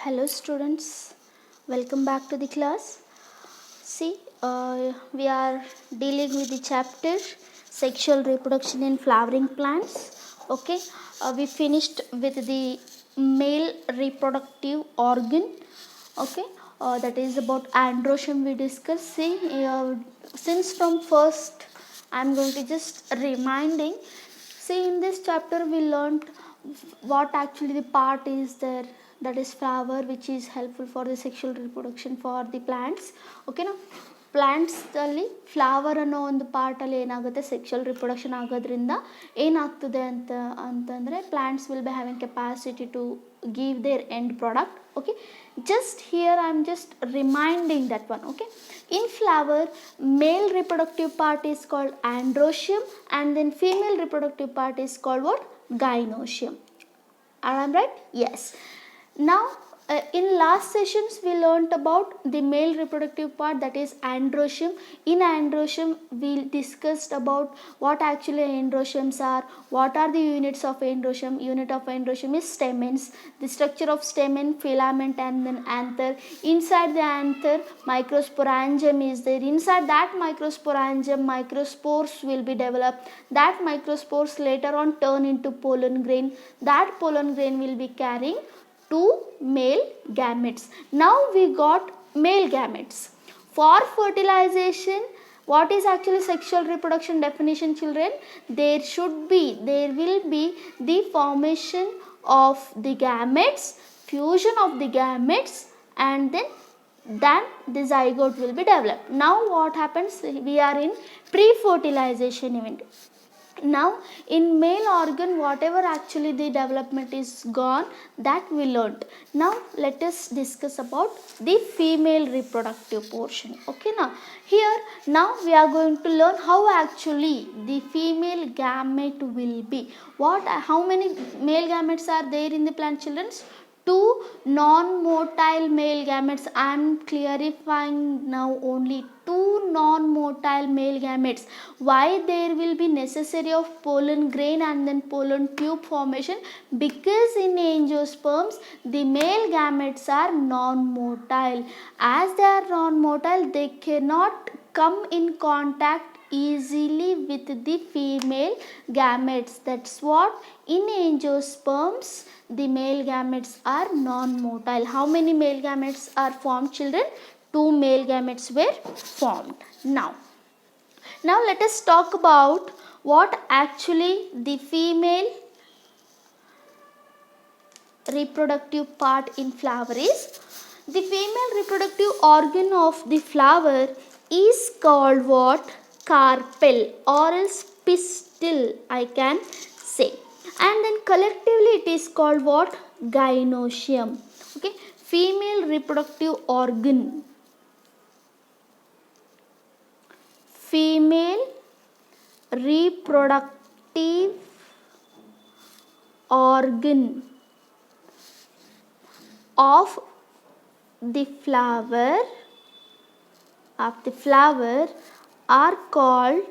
Hello students, welcome back to the class. See, we are dealing with the chapter sexual reproduction in flowering plants. Okay, we finished with the male reproductive organ. Okay, that is about androgen we discussed. See, since from first I am going to just reminding. See, in this chapter we learned what actually the part is there, that is flower, which is helpful for the sexual reproduction for the plants. Okay, now plants ಅಲ್ಲಿ flower ಅನ್ನೋ ಒಂದು ಪಾರ್ಟಲ್ಲಿ ಏನಾಗುತ್ತೆ, sexual reproduction ಆಗೋದ್ರಿಂದ ಏನಾಗ್ತದೆ ಅಂತಂದರೆ plants will be having capacity to give their end product. Okay, just here I am just reminding that one. Okay, in flower, male reproductive part is called androecium and then female reproductive part is called what? Gynoecium. Am I right? Yes. Now in last sessions we learnt about the male reproductive part, that is androecium. In androecium we discussed about what actually androeciums are, what are the units of androecium. Unit of androecium is stamens, the structure of stamen, filament and then anther. Inside the anther microsporangium is there. Inside that microsporangium microspores will be developed. That microspores later on turn into pollen grain. That pollen grain will be carrying two male gametes. Now we got male gametes. For fertilization, what is actually sexual reproduction definition, children? There will be the formation of the gametes, fusion of the gametes, and then the zygote will be developed. Now what happens? We are in pre-fertilization event. Now in male organ, whatever actually the development is gone, that we learnt. Now let us discuss about the female reproductive portion. Okay, now we are going to learn how actually the female gamete will be. How many male gametes are there in the plant, children? Two non-motile male gametes. I am clarifying now, only two non-motile male gametes. Why there will be necessary of pollen grain and then pollen tube formation? Because in angiosperms the male gametes are non-motile. As they are non-motile, they cannot come in contact easily with the female gametes. That's what in angiosperms the male gametes are non-motile. How many male gametes are formed, children? Two male gametes were formed. Now let us talk about what actually the female reproductive part in flower is. The female reproductive organ of the flower is called what? Carpel or else pistil, I can say. And then collectively it is called what? Gynoecium. Okay, female reproductive organ. Female reproductive organ of the flower are called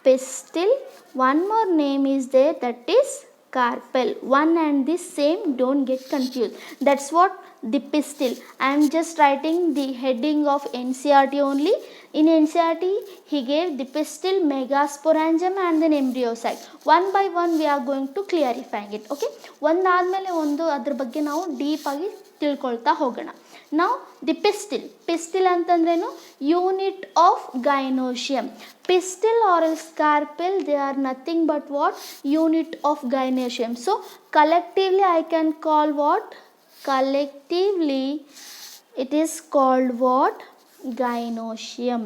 pistil. One more name is there, that is carpel. One and the same, don't get confused. That's what the pistil. I am just writing the heading of NCERT only. In NCERT he gave the pistil, megasporangium and then embryocyte. One by one we are going to clarifying it. Okay, ಒಂದಾದ್ಮೇಲೆ ಒಂದು ಅದ್ರ ಬಗ್ಗೆ ನಾವು deep ಆಗಿ ತಿಳ್ಕೊಳ್ತಾ ಹೋಗೋಣ. Now the pistil ಅಂತಂದ್ರೇನು? Unit of gynoecium. Pistil or carpel, they are nothing but what? Unit of gynoecium. So collectively I can call what? Collectively it is called what? Gynoecium.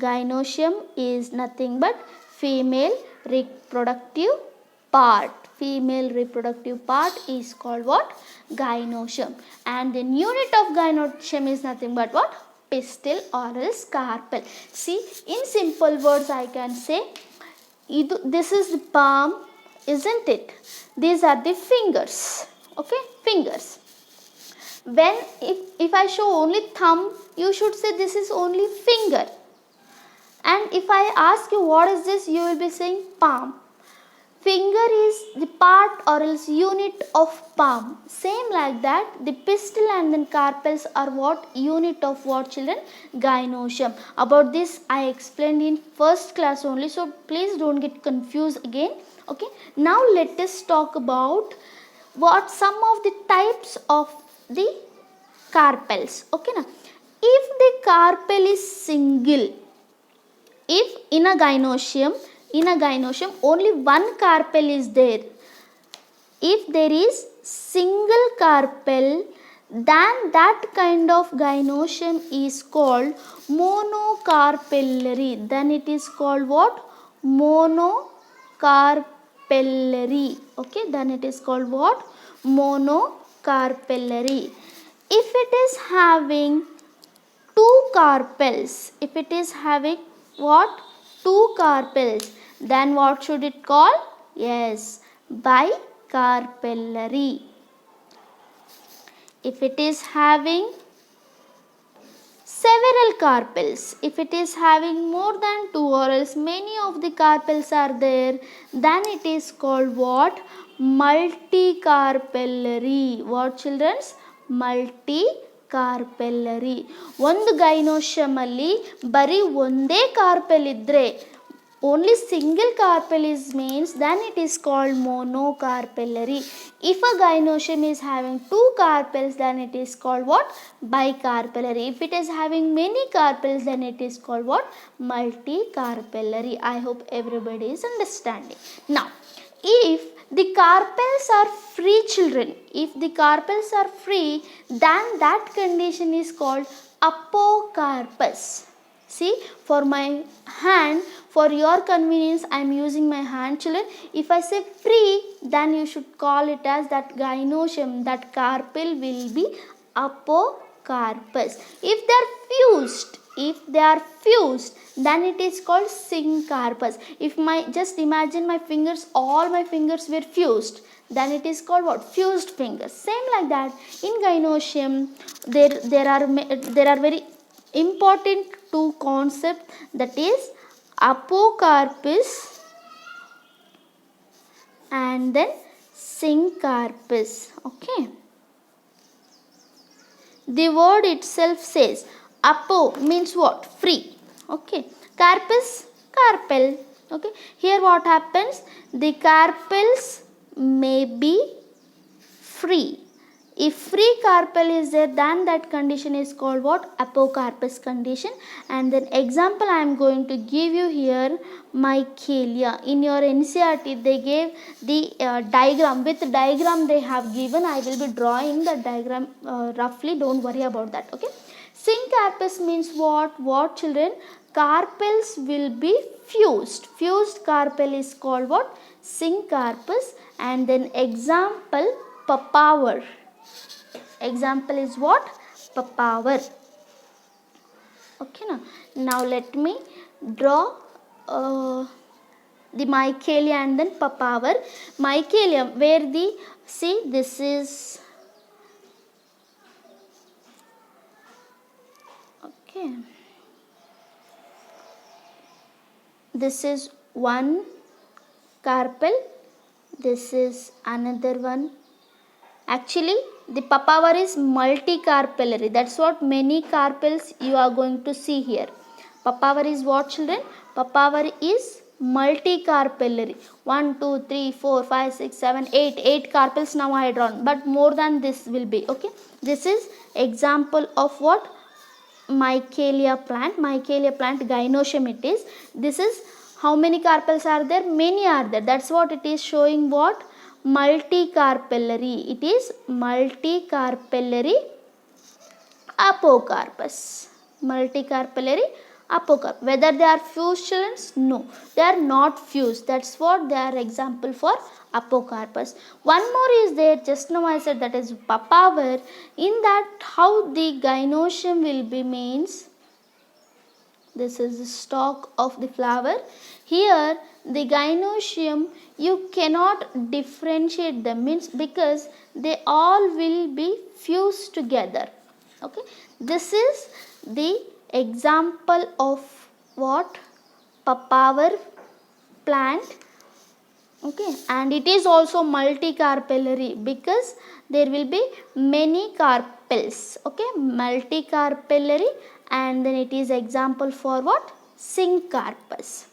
Gynoecium is nothing but female reproductive part. Female reproductive part is called what? Gynoecium. And the unit of gynoecium is nothing but what? Pistil or else carpel. See, in simple words I can say, this is the palm, isn't it? These are the fingers. Okay, fingers. When if I show only thumb, you should say this is only finger. And if I ask you what is this, you will be saying palm. finger is the part or else unit of palm. Same like that, the pistil and then carpels are what? Unit of what, children? Gynoecium. About this I explained in first class only, so please don't get confused again. Okay, now let us talk about what some of the types of the carpels. Okay, now if the carpel is single, if in a gynoecium only one carpel is there, if there is single carpel, then that kind of gynoecium is called monocarpellary. Then it is called what? Monocarpellary. Okay, then it is called what? Monocarpellary. If it is having two carpels, if it is having what? Two carpels, then what should it call? Yes, bicarpellary. If it is having several carpels, if it is having more than two or else many of the carpels are there, then it is called what? Multicarpellary. What, children? Multicarpellary. ಒಂದು gynoecium ಅಲ್ಲಿ ಬರೀ ಒಂದೇ carpel ಇದ್ರೆ, only single carpel is means, then it is called monocarpellary. If a gynoecium is having two carpels, then it is called what? Bicarpellary. If it is having many carpels, then it is called what? Multicarpellary. I hope everybody is understanding. Now, if the carpels are free, children, if the carpels are free, then that condition is called apocarpus. See, for my hand, for your convenience I am using my hand, children. If I say free, then you should call it as that gynoecium, that carpel will be apocarpus. If they are fused, then it is called syncarpus. If my, just imagine my fingers, all my fingers were fused, then it is called what? Fused fingers. Same like that, in gynoecium there are very important two concepts, that is apocarpus and then syncarpus. Okay, the word itself says apo means what? Free. Okay, carpus, carpel. Okay, here what happens? The carpels may be free. If free carpel is there, then that condition is called what? Apocarpus condition. And then example I am going to give you here, Michelia. In your NCERT they gave the diagram. With diagram they have given. I will be drawing the diagram roughly, don't worry about that. Okay, syncarpus means what? What, children? Carpels will be fused. Fused carpel is called what? Syncarpus. And then example, papaver. Example is what? Papaver. Okay, now let me draw the Michelia and then papaver. Michelia, where the, see, this is, okay, this is one carpel, this is another one. Actually the papaver is multicarpellary. That's what many carpels you are going to see here. Papaver is what, children? Papaver is multicarpellary. 1 2 3 4 5 6 7 8 carpels now I drawn, but more than this will be. Okay, this is example of what? Michelia plant. Michelia plant gynoecium it is. This is how many carpels are there? Many are there. That's what it is showing. What? Multicarpellary. It is multicarpellary apocarpus. Multicarpellary apocarpus. Whether they are fused, children? No, they are not fused. That's what they are example for apocarpus. One more is there, just now I said, that is papaver. In that, how the gynoecium will be means, this is the stalk of the flower. Here the gynoecium, you cannot differentiate them, means because they all will be fused together. Okay, this is the example of what? Papaver plant. Okay, and it is also multicarpellary because there will be many carpels. Okay, multicarpellary, and then it is example for what? Syncarpus.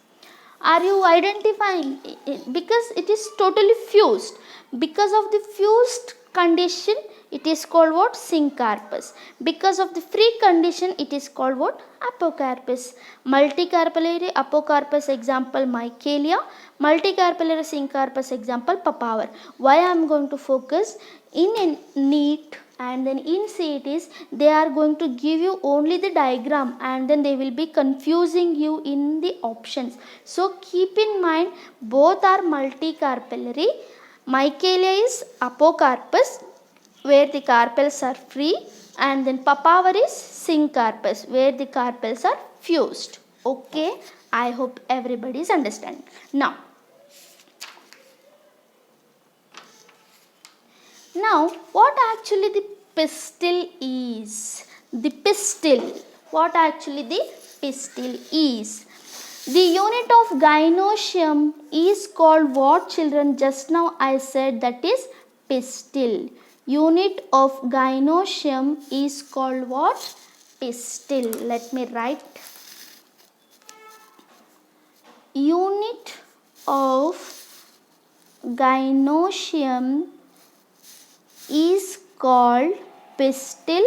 Are you identifying it? Because it is totally fused. Because of the fused condition, it is called what? Syncarpus. Because of the free condition, it is called what? Apocarpus. Multicarpellary apocarpus example Michelia. Multicarpellary syncarpus example Papaver. Why I am going to focus in NEET and then in CETs, they are going to give you only the diagram and then they will be confusing you in the options. So keep in mind, both are multicarpellary. Michelia is apocarpus where the carpels are free, and then Papaver is syncarpus where the carpels are fused. Okay, I hope everybody is understanding. Now, what actually the pistil is? The pistil. What actually the pistil is? The unit of gynoecium is called what, children? Just now I said that is pistil. Unit of gynoecium is called what? Pistil. Let me write. Unit of gynoecium is called pistil,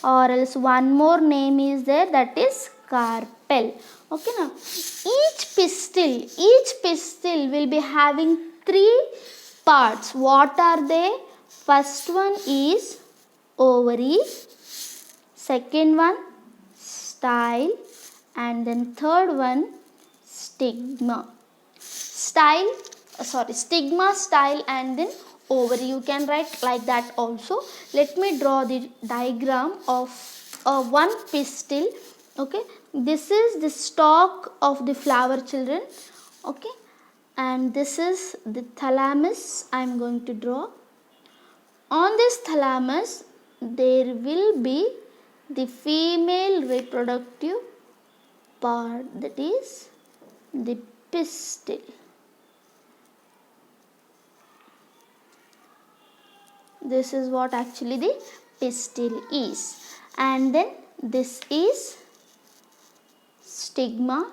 or else one more name is there, that is carpel. Okay, now each pistil will be having three parts. What are they? First one is ovary, second one style, and then third one stigma. Stigma, style, and then ovary. You can write like that also. Let me draw the diagram of one pistil. Okay, this is the stalk of the flower, children. Okay, and this is the thalamus I am going to draw. On this thalamus there will be the female reproductive part, that is the pistil. This is what actually the pistil is. And then this is stigma.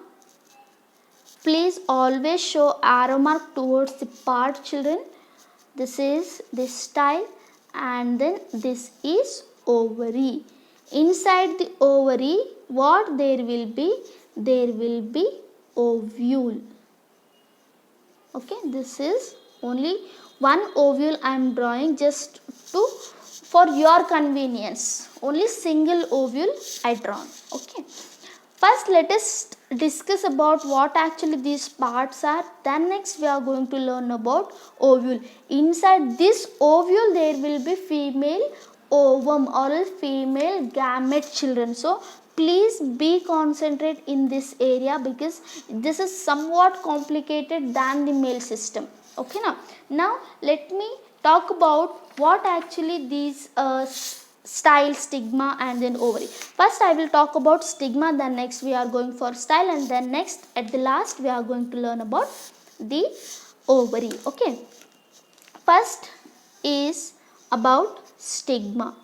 Please always show arrow mark towards the part, children. This is the style, and then this is ovary. Inside the ovary, what there will be? There will be ovule. Okay, this is only one ovule I am drawing just for your convenience. Only single ovule I drawn. Okay. First, let us discuss about what actually these parts are. Then next we are going to learn about ovule. Inside this ovule there will be female ovum or female gamete, children. So please be concentrate in this area because this is somewhat complicated than the male system. Okay, now let me talk about what actually these style, stigma, and then ovary. First I will talk about stigma, then next we are going for style, and then next at the last we are going to learn about the ovary. Okay, first is about stigma.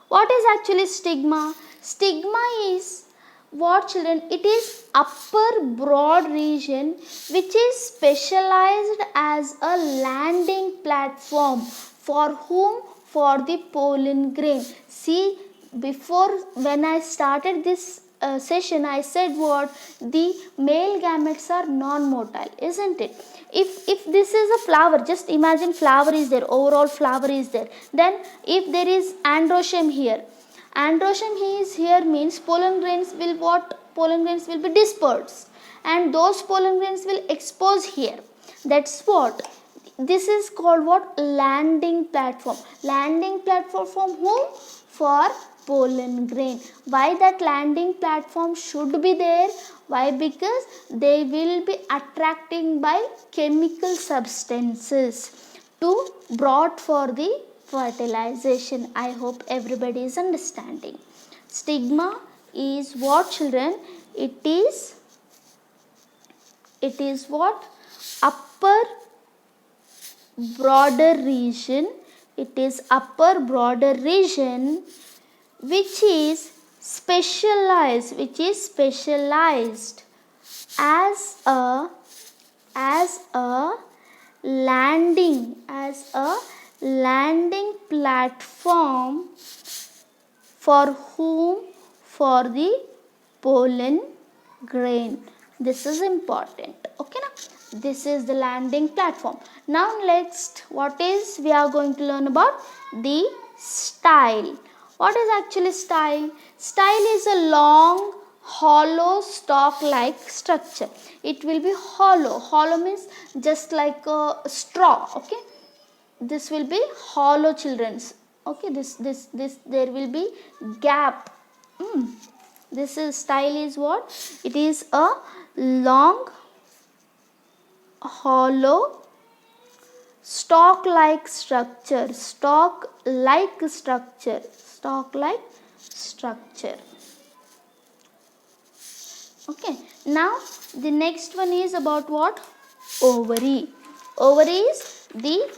What is actually stigma? Stigma is what, children? It is upper broad region which is specialized as a landing platform for whom? For the pollen grain. See, before when I started this session I said what? The male gametes are non-motile, isn't it? If this is a flower, just imagine flower is there, overall flower is there. Then if there is androecium here, androecium is here means pollen grains will what? Pollen grains will be dispersed and those pollen grains will expose here. That's what? This is called what? Landing platform. Landing platform from whom? For pollen grain. Why that landing platform should be there? Why? Because they will be attracting by chemical substances to brought for the fertilization. I hope everybody is understanding. Stigma is what, children? It is what? Upper broader region. It is upper broader region which is specialized as a landing platform for whom? For the pollen grain. This is important. Okay now, this is the landing platform. Now next, what is we are going to learn about? The style. What is actually style? Style is a long hollow stalk like structure. It will be hollow. Hollow means just like a straw. Okay, this will be hollow, children's. Okay, this there will be gap. This is style is what? It is a long hollow stalk like structure. Okay, now the next one is about what? Ovary. Ovary is the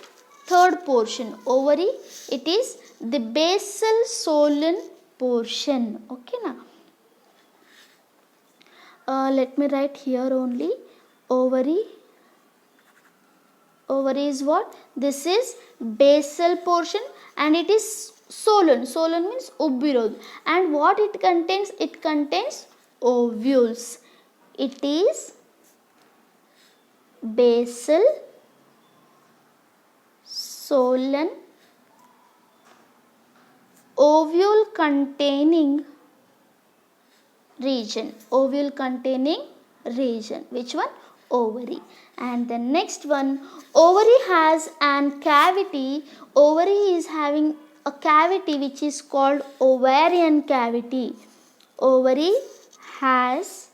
third portion. Ovary, it is the basal solen portion. Okay now, let me write here only. Ovary is what? This is basal portion and it is solen. Solen means ubbirodu. And what it contains? It contains ovules. It is basal solen ovule containing region. Which one? Ovary. And the next one, ovary has an cavity. Ovary is having a cavity which is called ovarian cavity. Ovary has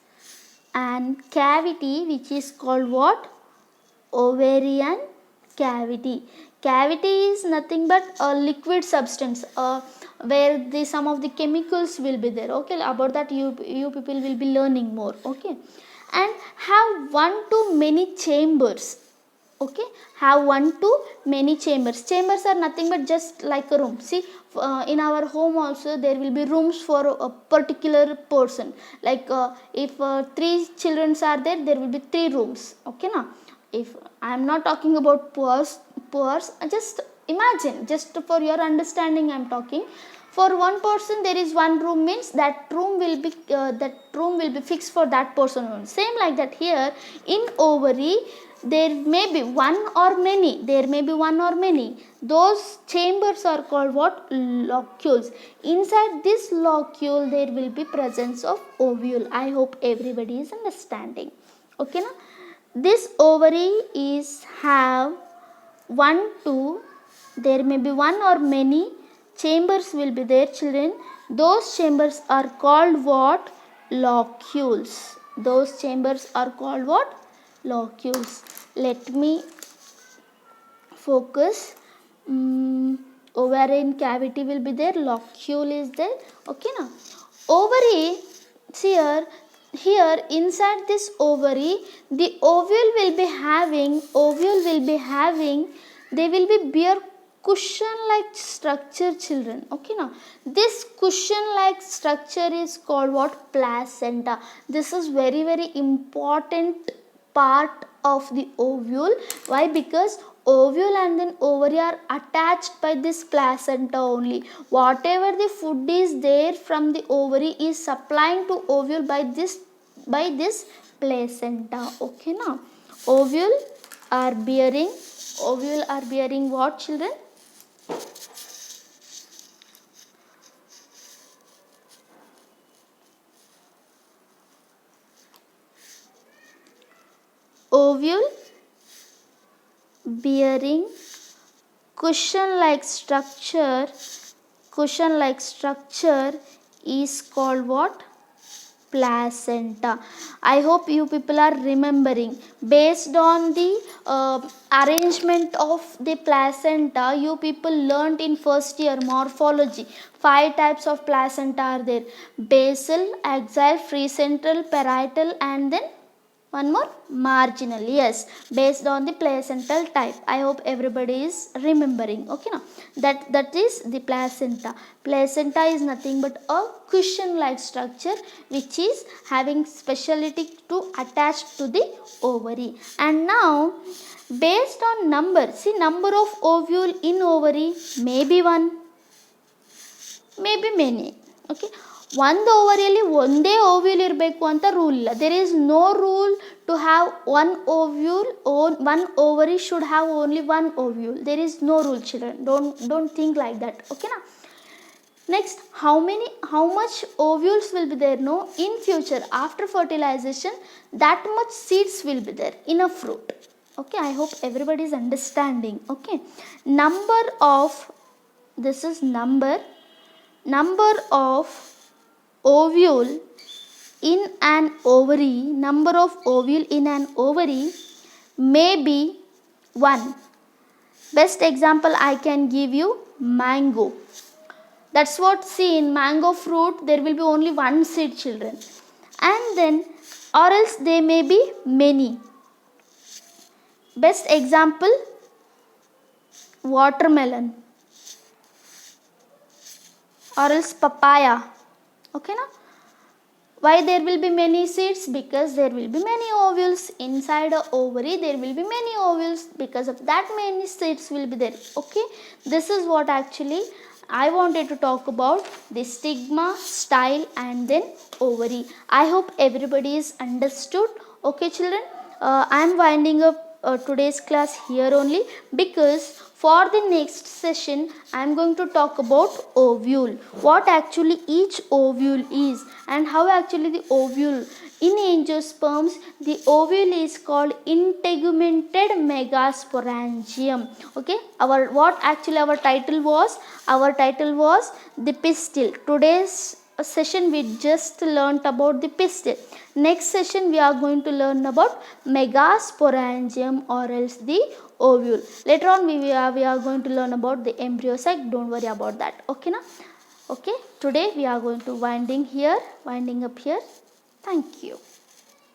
an cavity which is called what? Ovarian cavity. Cavity is nothing but a liquid substance where some of the chemicals will be there. Okay, about that you people will be learning more. Okay, and have one to many chambers. Okay, have one to many chambers. Chambers are nothing but just like a room. See, in our home also there will be rooms for a particular person. Like if 3 children are there, there will be 3 rooms. Okay now, if I am not talking about poors, just imagine, just for your understanding I am talking. For one person there is one room, means that room will be fixed for that person only. Same like that here in ovary, there may be one or many. Those chambers are called what? Locules. Inside this locule there will be presence of ovule. I hope everybody is understanding. Okay now, this ovary is have there may be one or many chambers will be there, children. Those chambers are called what? Locules. Those chambers are called what? Locules. Let me focus. Ovarian cavity will be there, locule is there. Okay now, ovary, here inside this ovary, the ovule will be having they will be bare cushion like structure, children. Okay now, this cushion like structure is called what? Placenta. This is very important part of the ovule. Why? Because ovule and then ovary are attached by this placenta only. Whatever the food is there from the ovary is supplying to ovule by this placenta. Okay now, ovule are bearing what, children? Ovule bearing cushion like structure is called what? Placenta. I hope you people are remembering. Based on the arrangement of the placenta, you people learnt in first year morphology. 5 types of placenta are there: basal, axial, free central, parietal, and then One more, marginal. Yes, based on the placental type. I hope everybody is remembering. Okay, now that is the placenta. Placenta is nothing but a cushion like structure which is having speciality to attach to the ovary. And now based on number, see, number of ovule in ovary, maybe one, maybe many. Okay, ಒಂದು ಓವರಿಯಲ್ಲಿ ಒಂದೇ ovule ಇರಬೇಕು ಅಂತ rule ಇಲ್ಲ. There is no rule to have one ovule, one ovary should have only one ovule. There is no rule children, don't think like that. ಓಕೆನಾ? Next, how much ovules will be there? No, in future after fertilization, that much seeds will be there in a fruit. Okay, I hope everybody is understanding. Okay, number of, this is number of ovule in an ovary, number of ovule in an ovary may be 1. Best example I can give you, mango. That's what, see, in mango fruit there will be only one seed, children, and then or else they may be many. Best example, watermelon or else papaya. Okay, now why there will be many seeds? Because there will be many ovules inside a ovary. There will be many ovules, because of that many seeds will be there. Okay, this is what actually I wanted to talk about, the stigma, style, and then ovary. I hope everybody is understood. Okay, children, I am winding up today's class here only, because for the next session I am going to talk about ovule, what actually each ovule is, and how actually the ovule in angiosperms, the ovule is called integumented megasporangium. Okay, our title was the pistil. Today's session we just learnt about the pistil. Next session we are going to learn about megasporangium or else the ovule. Later on we are going to learn about the embryo sac. Don't worry about that. Okay, na? Okay, today we are going to winding up here. Thank you.